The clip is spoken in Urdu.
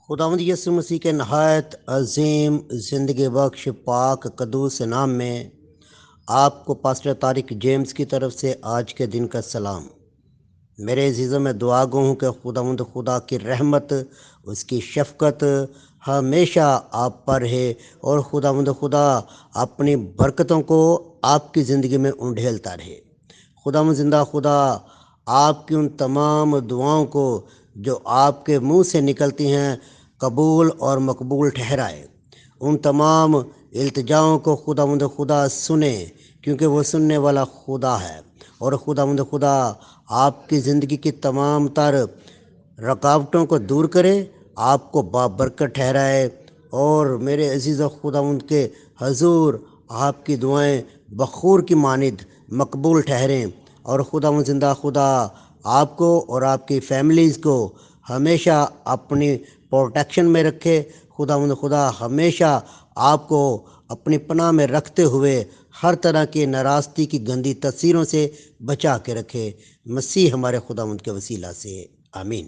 خداوند یسوع مسیح کے نہایت عظیم زندگی بخش پاک قدوس نام میں آپ کو پاسٹر طارق جیمز کی طرف سے آج کے دن کا سلام۔ میرے عزیزوں میں دعا گو ہوں کہ خداوند خدا کی رحمت، اس کی شفقت ہمیشہ آپ پر ہے اور خداوند خدا اپنی برکتوں کو آپ کی زندگی میں انڈھیلتا رہے۔ خداوند زندہ خدا آپ کی ان تمام دعاؤں کو جو آپ کے منہ سے نکلتی ہیں قبول اور مقبول ٹھہرائے۔ ان تمام التجاؤں کو خداوند خدا سنے، کیونکہ وہ سننے والا خدا ہے، اور خداوند خدا آپ کی زندگی کی تمام تر رکاوٹوں کو دور کرے، آپ کو بابرکت ٹھہرائے، اور میرے عزیز و خداوند کے حضور آپ کی دعائیں بخور کی مانند مقبول ٹھہریں، اور خداوند زندہ خدا آپ کو اور آپ کی فیملیز کو ہمیشہ اپنی پروٹیکشن میں رکھے۔ خداوند خدا ہمیشہ آپ کو اپنی پناہ میں رکھتے ہوئے ہر طرح کی ناراستی کی گندی تاثیروں سے بچا کے رکھے۔ مسیح ہمارے خداوند کے وسیلہ سے آمین۔